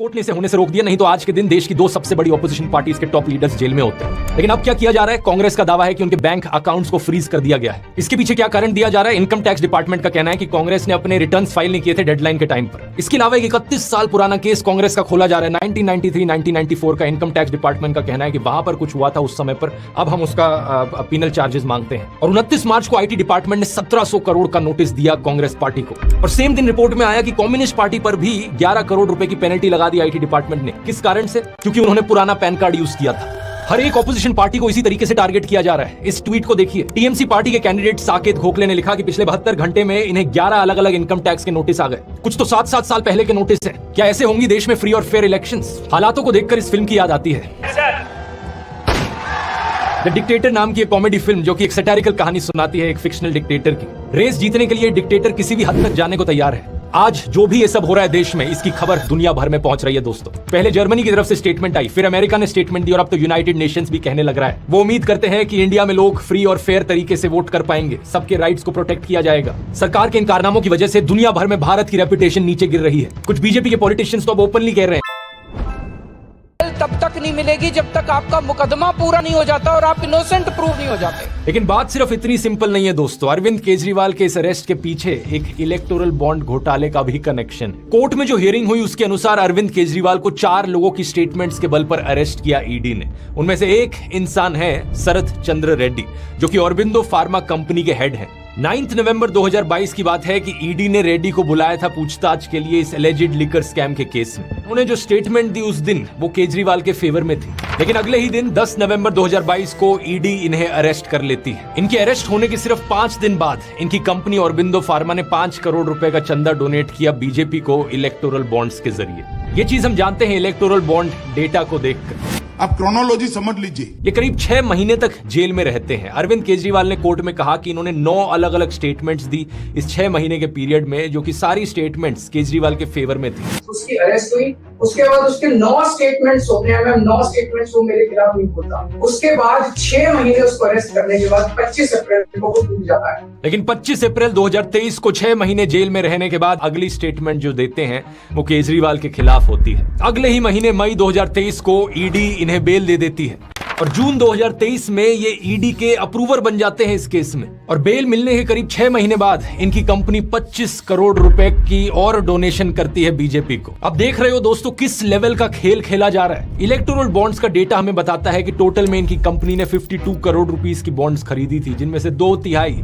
Court ने इसे होने से रोक दिया, नहीं तो आज के दिन देश की दो सबसे बड़ी ऑपोजिशन पार्टीज के टॉप लीडर्स जेल में होते हैं। लेकिन अब क्या किया जा रहा है? कांग्रेस का दावा है कि उनके बैंक अकाउंट्स को फ्रीज कर दिया गया है। इसके पीछे क्या कारण दिया जा रहा है? इनकम टैक्स डिपार्टमेंट का कहना है कि कांग्रेस ने अपने रिटर्न्स फाइल नहीं किए थे डेडलाइन के टाइम पर। इसके अलावा एक 31 साल पुराना केस कांग्रेस का खोला जा रहा है 1993-1994 का। इनकम टैक्स डिपार्टमेंट का कहना है कि वहां पर कुछ हुआ था उस समय पर, अब हम उसका पीनल चार्जेस मांगते हैं। और 29 मार्च को आईटी डिपार्टमेंट ने 1700 करोड़ का नोटिस दिया कांग्रेस पार्टी को। और सेम दिन रिपोर्ट में आया कि कम्युनिस्ट पार्टी पर भी 11 करोड़ रुपए की पेनल्टी लगा दी आईटी डिपार्टमेंट ने। किस कारण से? क्योंकि उन्होंने पुराना पैन कार्ड यूज किया था। हर एक ऑपोजिशन पार्टी को इसी तरीके से टारगेट किया जा रहा है। इस ट्वीट को देखिए। टीएमसी पार्टी के कैंडिडेट साकेत गोखले ने लिखा कि पिछले 72 घंटे में इन्हें 11 अलग अलग इनकम टैक्स के नोटिस आ गए। कुछ तो 7-7 साल पहले के नोटिस हैं। क्या ऐसे होंगी देश में फ्री और फेयर इलेक्शंस? हालातों को देखकर इस फिल्म की याद आती है, द डिक्टेटर नाम की एक कॉमेडी फिल्म, जो कि एक सैटारिकल कहानी सुनाती है एक फिक्शनल डिक्टेटर की। रेस जीतने के लिए डिक्टेटर किसी भी हद तक जाने को तैयार है। आज जो भी ये सब हो रहा है देश में, इसकी खबर दुनिया भर में पहुंच रही है दोस्तों। पहले जर्मनी की तरफ से स्टेटमेंट आई, फिर अमेरिका ने स्टेटमेंट दी और अब तो यूनाइटेड नेशंस भी कहने लग रहा है। वो उम्मीद करते हैं कि इंडिया में लोग फ्री और फेयर तरीके से वोट कर पाएंगे, सबके राइट्स को प्रोटेक्ट किया जाएगा। सरकार के इन कारनामों की वजह से दुनिया भर में भारत की रेपुटेशन नीचे गिर रही है। कुछ बीजेपी के पॉलिटिशियंस तो अब ओपनली कह रहे हैं तब तक नहीं मिलेगी जब तक आपका मुकदमा पूरा नहीं हो जाता और आप इनोसेंट प्रूव नहीं हो जाते। लेकिन बात सिर्फ इतनी सिंपल नहीं है दोस्तों। अरविंद केजरीवाल के इस अरेस्ट के पीछे एक इलेक्टोरल बॉन्ड घोटाले का भी कनेक्शन। कोर्ट में जो हियरिंग हुई उसके अनुसार अरविंद केजरीवाल को 4 लोगों की स्टेटमेंट्स के बल पर अरेस्ट किया ईडी ने। उनमें से एक इंसान है शरद चंद्र रेड्डी, जो कि ऑरबिंदो फार्मा कंपनी के हेड हैं। 9 नवंबर 2022 की बात है कि ईडी ने रेड्डी को बुलाया था पूछताछ के लिए इस एलिजिड लिकर स्कैम के केस में। उन्होंने जो स्टेटमेंट दी उस दिन वो केजरीवाल के फेवर में थी। लेकिन अगले ही दिन 10 नवंबर 2022 को ईडी इन्हें अरेस्ट कर लेती है। इनके अरेस्ट होने के सिर्फ 5 दिन बाद इनकी कंपनी ऑरबिंदो फार्मा ने 5 करोड़ रुपए का चंदा डोनेट किया बीजेपी को इलेक्टोरल बॉन्ड्स के जरिए। ये चीज हम जानते हैं इलेक्टोरल बॉन्ड डेटा को देखकर। आप क्रोनोलॉजी समझ लीजिए। ये करीब 6 महीने तक जेल में रहते हैं। अरविंद केजरीवाल ने कोर्ट में कहा कि इन्होंने 9 अलग अलग स्टेटमेंट्स दी इस 6 महीने के पीरियड में, जो कि सारी स्टेटमेंट्स केजरीवाल के फेवर में थी। उसकी अरेस्ट हुई, उसके बाद उसके 9 स्टेटमेंट्स होते हैं। 9 स्टेटमेंट्स वो मेरे खिलाफ नहीं बोलता। उसके बाद 6 महीने उसको अरेस्ट करने के बाद 25 अप्रैल को वो टूट जाता है। लेकिन 25 अप्रैल 2023 को 6 महीने जेल में रहने के बाद अगली स्टेटमेंट जो देते हैं वो केजरीवाल के खिलाफ होती है। अगले ही महीने मई 2023 को ईडी इन्हें बेल दे देती है और जून 2023 में ये ईडी के अप्रूवर बन जाते हैं इस केस में। और बेल मिलने के करीब 6 महीने बाद इनकी कंपनी 25 करोड़ रुपए की और डोनेशन करती है बीजेपी को। अब देख रहे हो दोस्तों किस लेवल का खेल खेला जा रहा है। इलेक्टोरल बॉन्ड्स का डेटा हमें बताता है कि टोटल में इनकी कंपनी ने 52 करोड़ रुपीस की बॉन्ड्स खरीदी थी, जिनमें से 2/3